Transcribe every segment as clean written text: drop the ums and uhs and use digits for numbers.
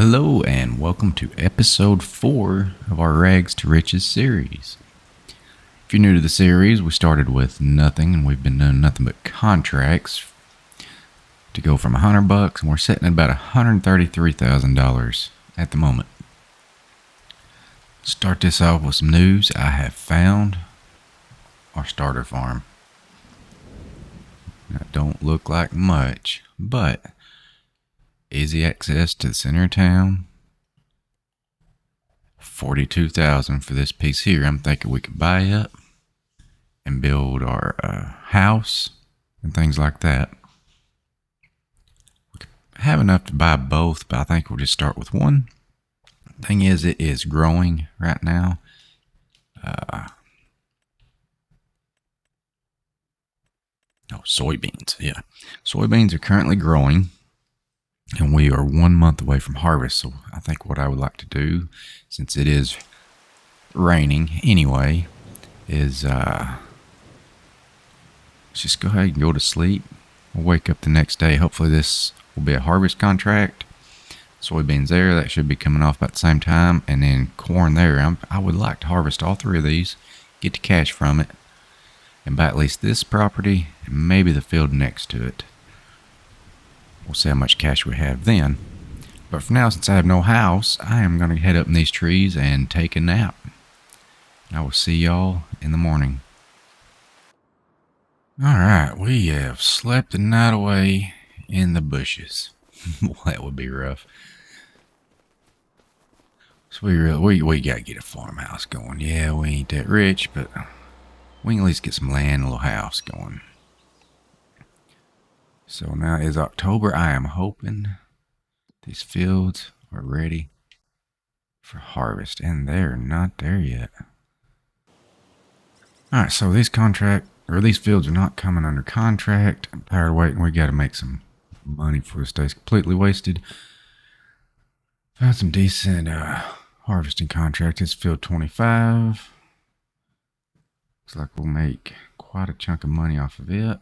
Hello and welcome to episode 4 of our Rags to Riches series. If you're new to the series, we started with nothing and we've been doing nothing but contracts to go from $100 and we're sitting at about $133,000 at the moment. Start this off with some news. I have found our starter farm. That don't look like much, but easy access to the center of town. $42,000 for this piece here. I'm thinking we could buy it and build our house and things like that. We could have enough to buy both, but I think we'll just start with one. Thing is, it is growing right now. Soybeans. Yeah, soybeans are currently growing. And we are 1 month away from harvest. So I think what I would like to do, since it is raining anyway, is just go ahead and go to sleep. We'll wake up the next day. Hopefully this will be a harvest contract. Soybeans there, that should be coming off about the same time. And then corn there. I would like to harvest all three of these, get the cash from it, and buy at least this property and maybe the field next to it. We'll see how much cash we have then. But for now, since I have no house, I am going to head up in these trees and take a nap. I will see y'all in the morning. Alright, we have slept the night away in the bushes. That would be rough. So we got to get a farmhouse going. Yeah, we ain't that rich, but we can at least get some land and a little house going. So now is October. I am hoping these fields are ready for harvest, and they're not there yet. All right, so these fields are not coming under contract. I'm tired of waiting. We got to make some money before it stays completely wasted. Found some decent harvesting contract. It's field 25. Looks like we'll make quite a chunk of money off of it.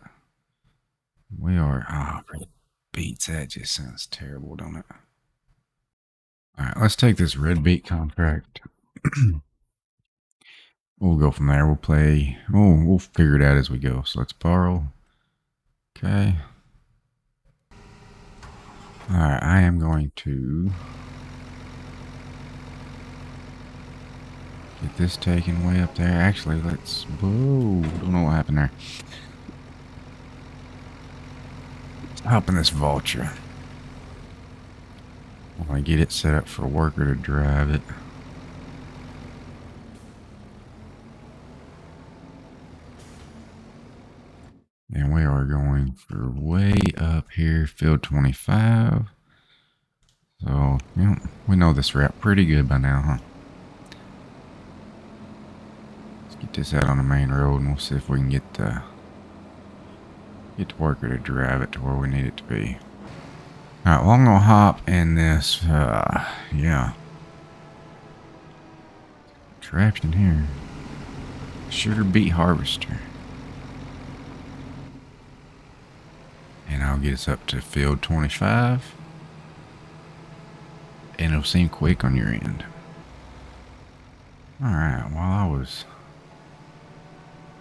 We are, Red Beets, that just sounds terrible, don't it? Alright, let's take this Red Beet contract. We'll go from there. We'll figure it out as we go. So let's borrow. Okay. Alright, I am going to get this taken way up there. Actually, whoa, don't know what happened there. Hop in this vulture. I want to get it set up for a worker to drive it. And we are going for way up here, field 25. So, yeah, we know this route pretty good by now, huh? Let's get this out on the main road and we'll see if we can get the worker to drive it to where we need it to be. Alright, well, I'm gonna hop in this, yeah. Trapped in here. Sugar beet harvester. And I'll get us up to field 25. And it'll seem quick on your end. Alright, while I was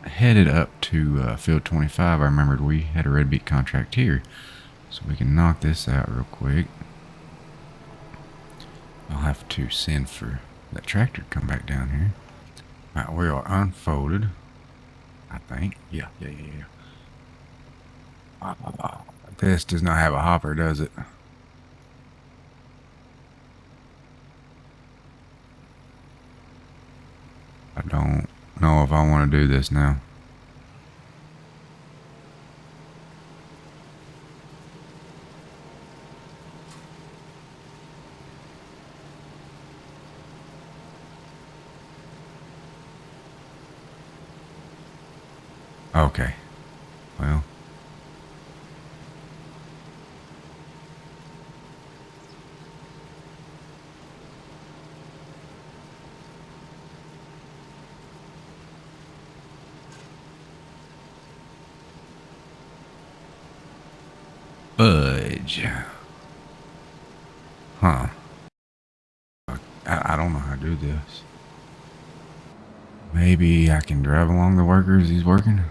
headed up to field 25, I remembered we had a Red Beet contract here. So we can knock this out real quick. I'll have to send for that tractor to come back down here. Alright, we are unfolded. I think. Yeah. This does not have a hopper, does it? I don't know if I want to do this now. Okay. Well. Budge. Huh. I don't know how to do this. Maybe I can drive along the workers he's working.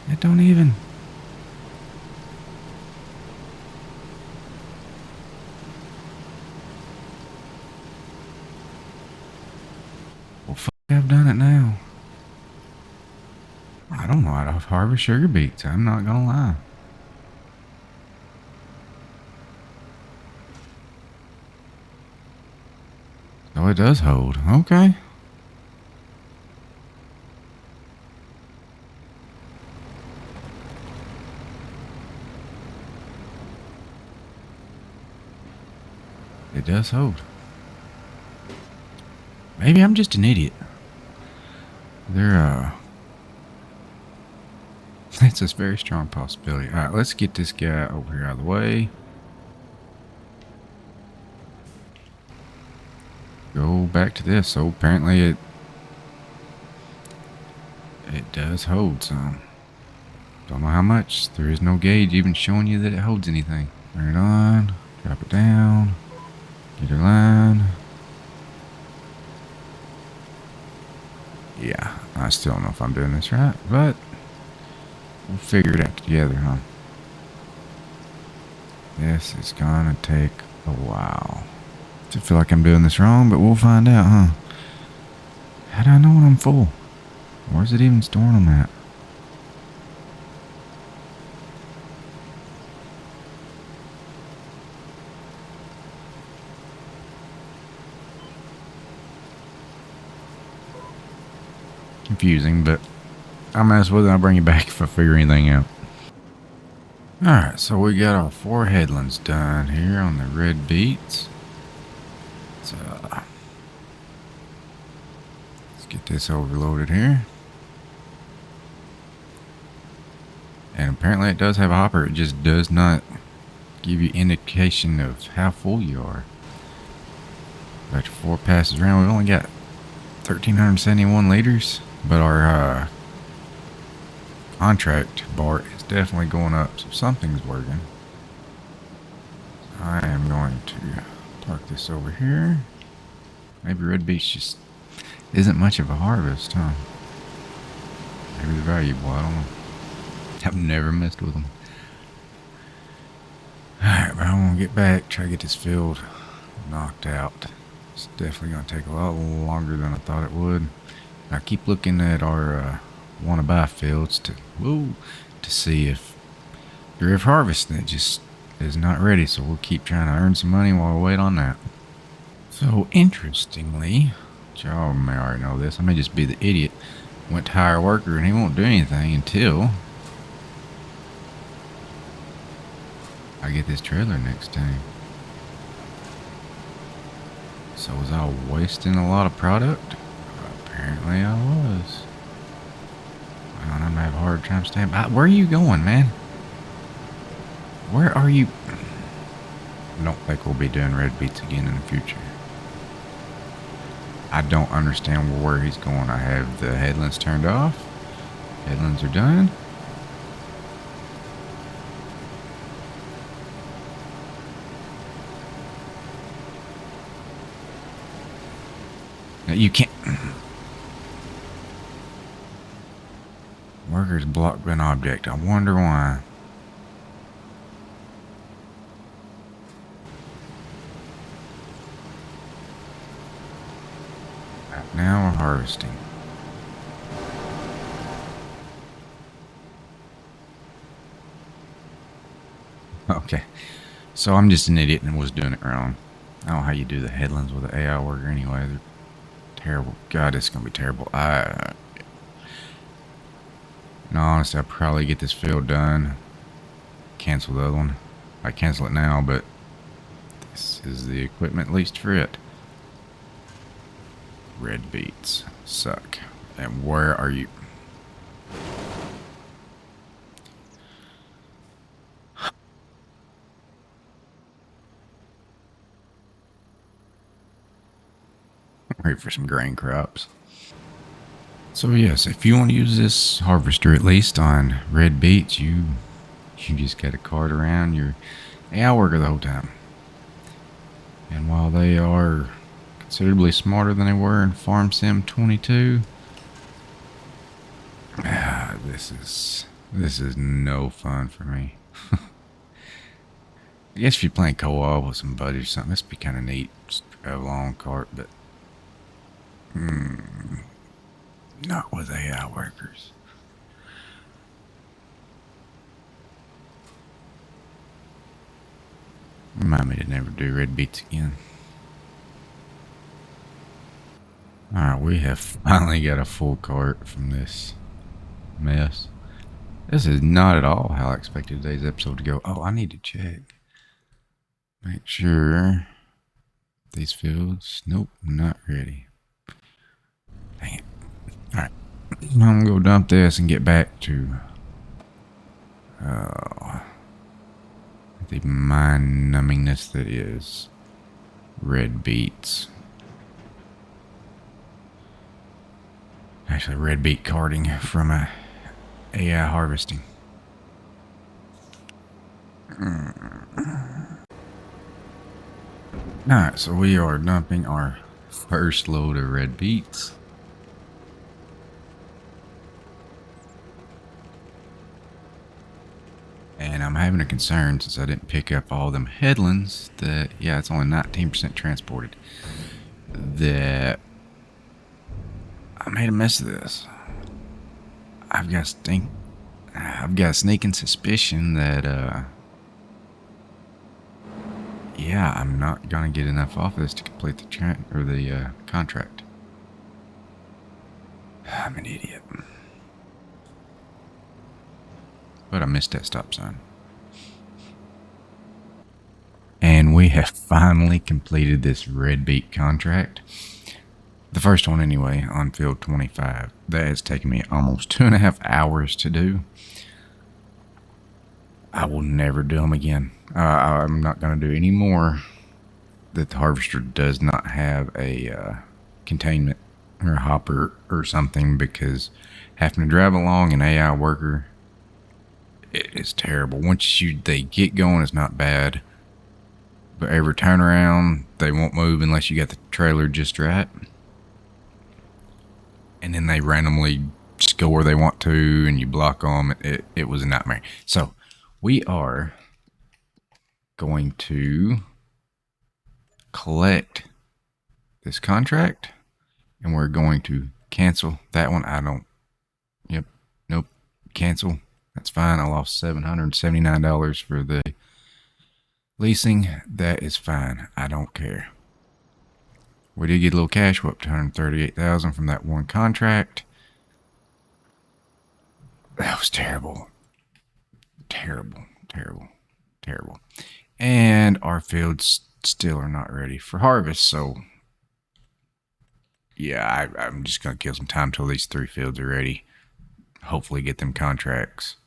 It don't even. Well, fuck, I've done it now. I don't know how to harvest sugar beets. I'm not gonna lie. Oh, it does hold. Okay. It does hold. Maybe I'm just an idiot. It's a very strong possibility. Alright, let's get this guy over here out of the way. Go back to this. So apparently it does hold some. Don't know how much. There is no gauge even showing you that it holds anything. Turn it on. Drop it down. Get your line. Yeah, I still don't know if I'm doing this right, but we'll figure it out together, huh? This is gonna take a while. I feel like I'm doing this wrong, but we'll find out, huh? How do I know when I'm full? Where's it even storing them at? Confusing, but I might as well. I'll bring you back if I figure anything out. Alright, so we got our 4 headlands done here on the red beets. So, let's get this overloaded here. And apparently it does have a hopper. It just does not give you indication of how full you are. After 4 passes around, we've only got 1,371 liters. But our contract bar is definitely going up, so something's working. I am going to park this over here. Maybe red beets just isn't much of a harvest, huh? Maybe they're valuable, I don't know. I've never messed with them. Alright, but I'm gonna get back, try to get this field knocked out. It's definitely gonna take a lot longer than I thought it would. I keep looking at our want to buy fields to see if they're harvesting. It just is not ready, so we'll keep trying to earn some money while we wait on that. So interestingly, y'all may already know this, I may just be the idiot. Went to hire a worker and he won't do anything until I get this trailer next time. So was I wasting a lot of product? Apparently I was. I'm gonna have a hard time staying. Where are you going, man? Where are you? I don't think we'll be doing red beets again in the future. I don't understand where he's going. I have the headlands turned off. Headlands are done. Now you can't. Workers blocked an object. I wonder why. Now we're harvesting. Okay. So I'm just an idiot and was doing it wrong. I don't know how you do the headlands with an AI worker anyway. They're terrible. God, it's going to be terrible. No, honestly, I'll probably get this field done. Cancel the other one. I cancel it now, but this is the equipment leased for it. Red beets suck. And where are you? Ready for some grain crops. So yes, if you want to use this harvester at least on red beets, you You just got to cart around your AI worker the whole time. And while they are considerably smarter than they were in Farm Sim 22, this is no fun for me. I guess if you're playing co-op with some buddies or something, this would be kind of neat. Just have a long cart, but not with AI workers. Remind me to never do red beets again. Alright, we have finally got a full cart from this mess. This is not at all how I expected today's episode to go. Oh, I need to check. Make sure these fields. Nope, not ready. Dang it. Alright. I'm gonna go dump this and get back to the mind numbingness that is red beets. Actually, red beet carting from AI harvesting. Alright, so we are dumping our first load of red beets. And I'm having a concern since I didn't pick up all them headlands that, yeah, it's only 19% transported, that I made a mess of this. I've got a sneaking suspicion that, yeah, I'm not gonna get enough off of this to complete the contract. I'm an idiot. But I missed that stop sign. And we have finally completed this red beet contract. The first one anyway, on field 25. That has taken me almost 2.5 hours to do. I will never do them again. I'm not going to do any more that the harvester does not have a containment or a hopper or something, because having to drive along an AI worker, it is terrible. Once they get going, it's not bad. But every turnaround, they won't move unless you got the trailer just right. And then they randomly just go where they want to, and you block them. It was a nightmare. So we are going to collect this contract, and we're going to cancel that one. Nope, cancel. That's fine. I lost $779 for the leasing. That is fine. I don't care. We did get a little cash. We're up to $138,000 from that one contract. That was terrible. Terrible. And our fields still are not ready for harvest. So, yeah, I'm just going to kill some time till these 3 fields are ready. Hopefully get them contracts.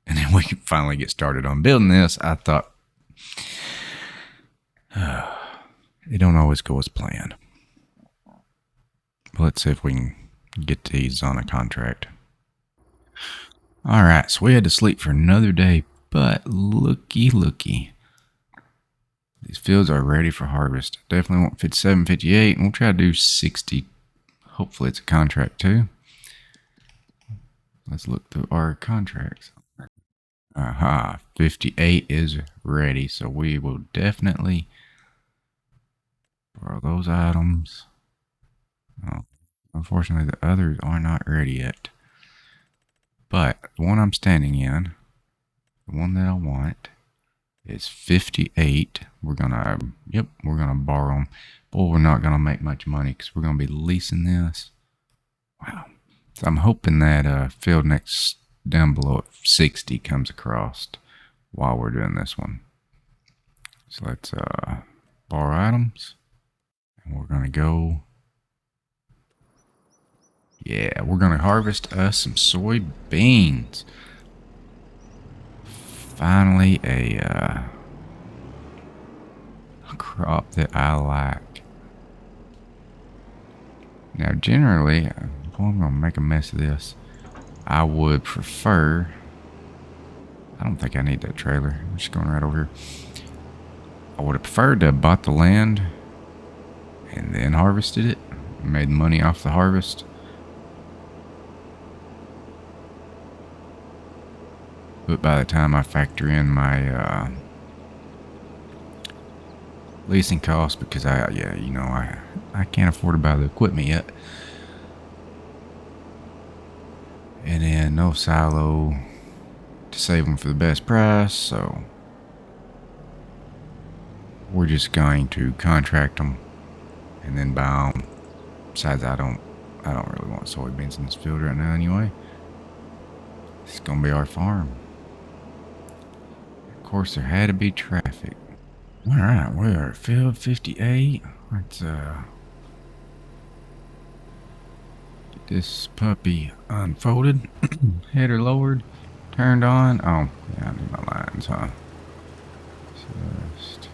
And then we can finally get started on building this. I thought, it don't always go as planned. But let's see if we can get these on a contract. Alright, so we had to sleep for another day, but looky. These fields are ready for harvest. Definitely want 57, 58, and we'll try to do 60. Hopefully it's a contract too. Let's look through our contracts. 58 is ready, so we will definitely borrow those items. Oh, unfortunately, the others are not ready yet. But the one I'm standing in, the one that I want, is 58. We're gonna borrow them. Boy, we're not gonna make much money because we're gonna be leasing this. Wow. So I'm hoping that field next down below at 60 comes across while we're doing this one. So let's borrow items, and we're gonna go. Yeah, we're gonna harvest us some soybeans. Finally, a crop that I like. Now, generally, I'm gonna make a mess of this. I would prefer I don't think I need that trailer. I'm just going right over here. I would have preferred to have bought the land and then harvested it. Made money off the harvest. But by the time I factor in my leasing costs, because I can't afford to buy the equipment yet. And then no silo to save them for the best price, so we're just going to contract them and then buy them. Besides, I don't really want soybeans in this field right now anyway. It's gonna be our farm. Of course, there had to be traffic. All right, we are at field 58. Let's get this puppy unfolded, header lowered, turned on. Oh, yeah, I need my lines, huh? Just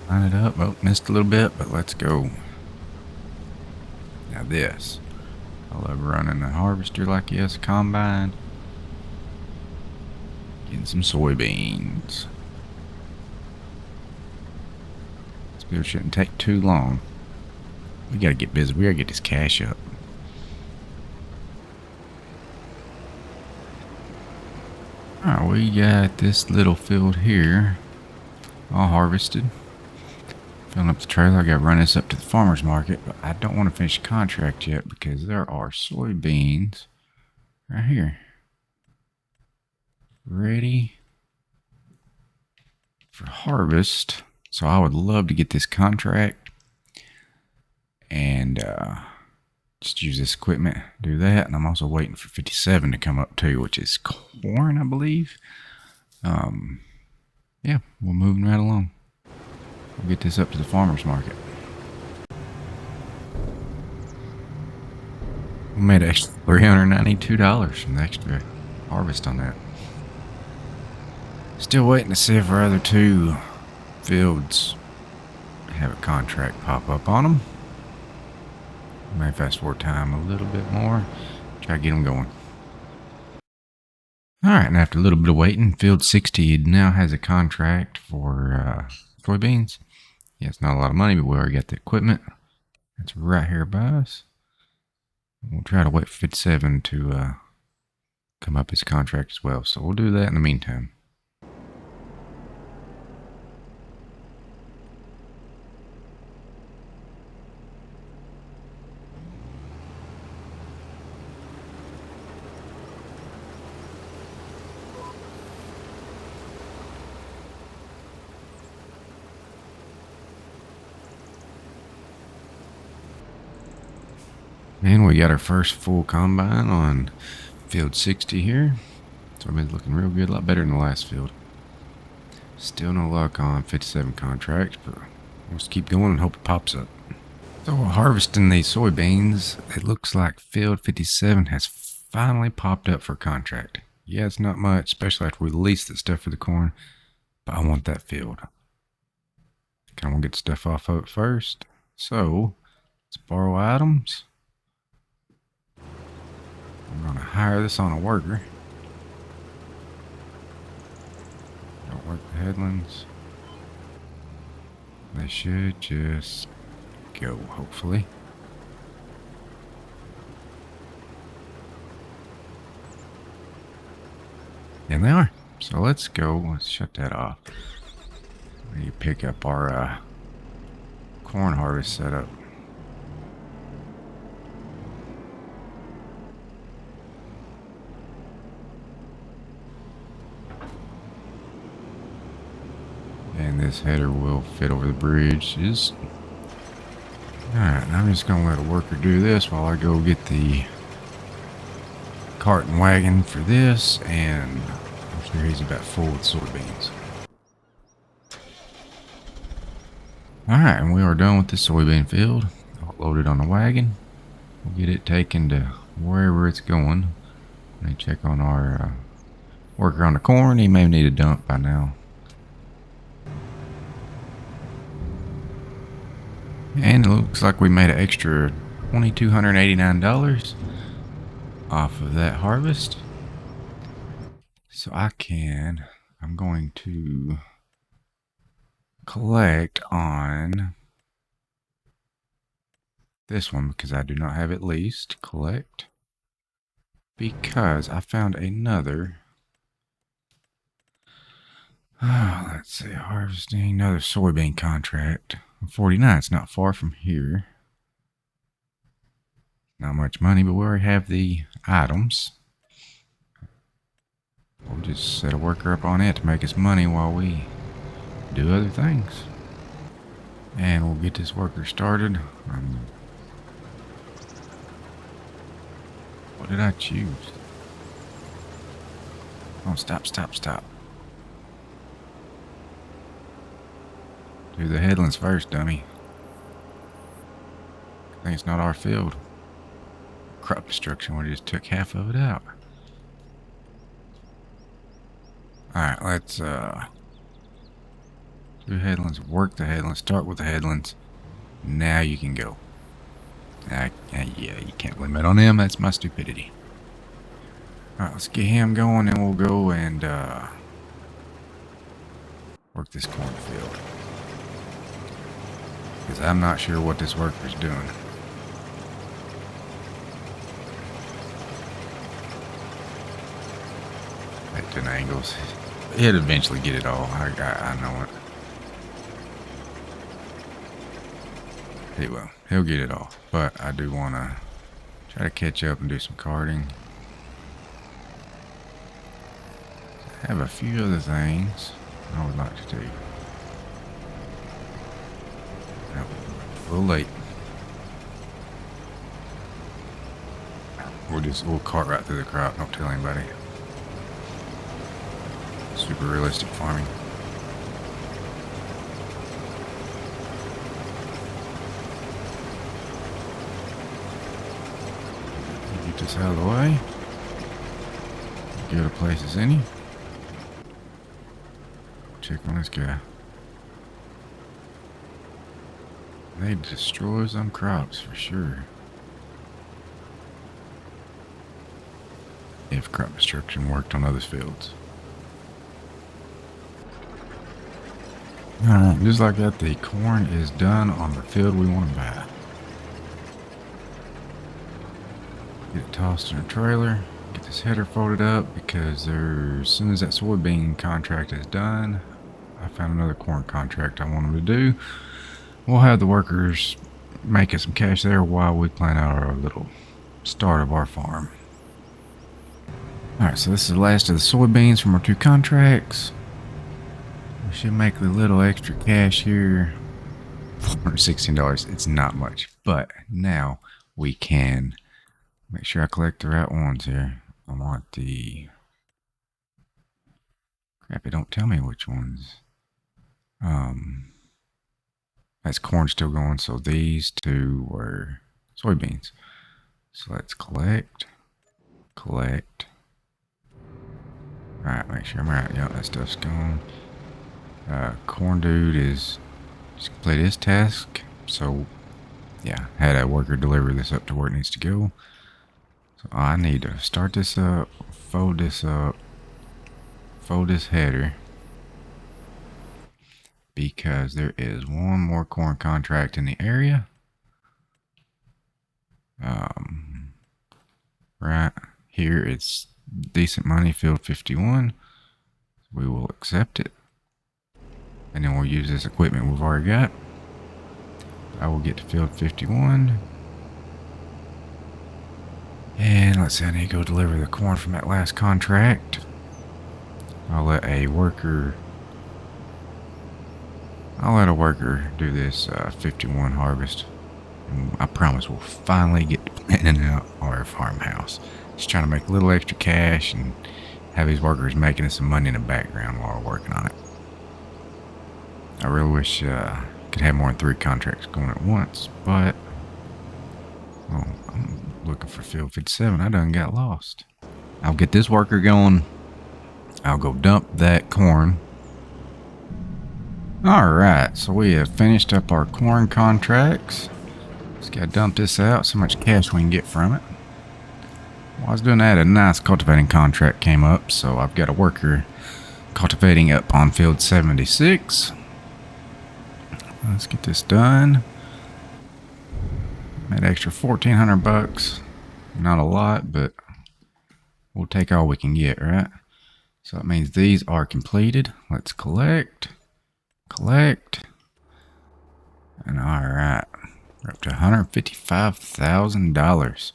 line it up. Oh, missed a little bit, but let's go. Now this. I love running a harvester like this, combine. Getting some soybeans. This build shouldn't take too long. We gotta get busy. We gotta get this cash up. Alright, we got this little field here all harvested. Filling up the trailer. I gotta run this up to the farmer's market, but I don't want to finish the contract yet because there are soybeans right here. Ready for harvest. So I would love to get this contract and just use this equipment, do that. And I'm also waiting for 57 to come up too, which is corn, I believe. Yeah, we're moving right along. We'll get this up to the farmer's market. We made an extra $392 from the extra harvest on that. Still waiting to see if our other two fields have a contract pop up on them. May fast forward time a little bit more. Try to get them going. Alright, and after a little bit of waiting, field 60 now has a contract for soybeans. Yeah, it's not a lot of money, but we already got the equipment. It's right here by us. We'll try to wait for 57 to come up his contract as well. So we'll do that in the meantime. And we got our first full combine on field 60 here. So it's looking real good, a lot better than the last field. Still no luck on 57 contracts, but we'll just keep going and hope it pops up. So we're harvesting these soybeans. It looks like field 57 has finally popped up for contract. Yeah, it's not much, especially after we release the stuff for the corn, but I want that field. Kind of want to get stuff off of it first. So let's borrow items. I'm going to hire this on a worker. Don't work the headlands. They should just go, hopefully. And they are. So let's go. Let's shut that off. We need to pick up our corn harvest setup. And this header will fit over the bridge. Alright, I'm just going to let a worker do this while I go get the cart and wagon for this, and I'm sure he's about full with soybeans. Alright, and we are done with the soybean field. All loaded on the wagon. We'll get it taken to wherever it's going. Let me check on our worker on the corn. He may need a dump by now. And it looks like we made an extra $2,289 off of that harvest. So I'm going to collect on this one because I do not have it leased. Collect. Because I found another. Let's see, harvesting another soybean contract. 49. It's not far from here. Not much money, but we already have the items. We'll just set a worker up on it to make us money while we do other things. And we'll get this worker started. What did I choose? Oh, stop. Do the headlands first, dummy. I think it's not our field. Crop destruction, we just took half of it out. Alright, let's do headlands, work the headlands, start with the headlands. Now you can go. Yeah, you can't blame it on him, that's my stupidity. Alright, let's get him going and we'll go and work this cornfield. Because I'm not sure what this worker's doing. At 10 angles. He'll eventually get it all. I know it. He will. He'll get it all. But I do want to try to catch up and do some carting. I have a few other things I would like to do. Nope, a little late. We'll cart right through the crop. Don't tell anybody. Super realistic farming. Get this out of the way. Get a place as any. Check on this guy. They destroy some crops for sure. If crop destruction worked on other fields. Alright, just like that, the corn is done on the field we want to buy. Get it tossed in a trailer. Get this header folded up because as soon as that soybean contract is done, I found another corn contract I want them to do. We'll have the workers making some cash there while we plan out our little start of our farm. Alright, so this is the last of the soybeans from our 2 contracts. We should make a little extra cash here. $416. It's not much, but now we can make sure I collect the right ones here. I want the... Crap, it don't tell me which ones. That's corn still going, so these 2 were soybeans. So let's collect. Alright, make sure I'm right. Yep, that stuff's gone. Corn dude is just completed his task. So, yeah, had a worker deliver this up to where it needs to go. So I need to start this up, fold this up, fold this header. Because there is one more corn contract in the area. Right here, it's decent money, field 51. We will accept it. And then we'll use this equipment we've already got. I will get to field 51. And let's see, I need to go deliver the corn from that last contract. I'll let a worker do this 51 harvest. And I promise we'll finally get to planning out our farmhouse. Just trying to make a little extra cash and have these workers making us some money in the background while we're working on it. I really wish I could have more than 3 contracts going at once, but well, I'm looking for field 57. I done got lost. I'll get this worker going. I'll go dump that corn. Alright, so we have finished up our corn contracts. Just gotta dump this out, see how much cash we can get from it. While I was doing that, a nice cultivating contract came up, so I've got a worker cultivating up on field 76. Let's get this done. Made extra $1,400. Not a lot, but we'll take all we can get, right? So that means these are completed. Let's collect. And alright, we're up to $155,000.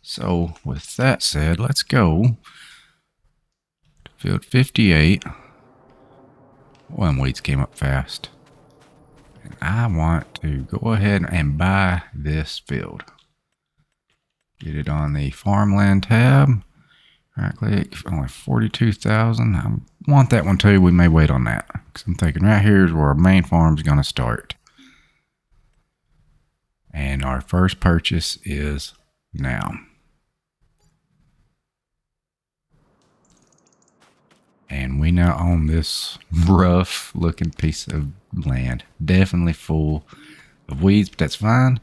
So with that said, let's go to field 58. One weeds came up fast. And I want to go ahead and buy this field. Get it on the farmland tab. Right click, only 42,000. I want that one too. We may wait on that, because I'm thinking right here is where our main farm is going to start. And our first purchase is now. And we now own this rough looking piece of land. Definitely full of weeds, but that's fine,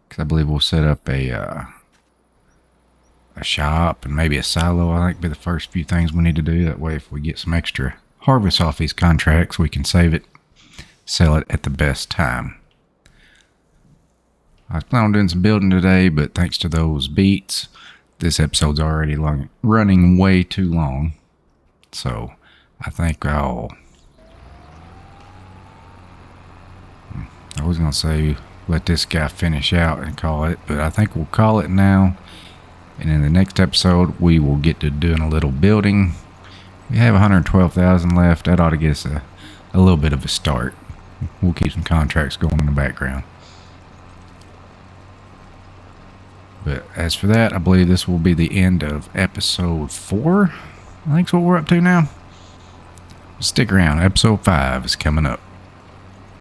because I believe we'll set up a shop and maybe a silo. I think be the first few things we need to do. That way if we get some extra harvest off these contracts, we can save it, sell it at the best time. I was planning on doing some building today, but thanks to those beets, this episode's already running way too long. So I think I was going to say let this guy finish out and call it, but I think we'll call it now. And in the next episode, we will get to doing a little building. We have 112,000 left. That ought to get us a little bit of a start. We'll keep some contracts going in the background. But as for that, I believe this will be the end of episode 4. I think that's what we're up to now. Stick around. Episode 5 is coming up.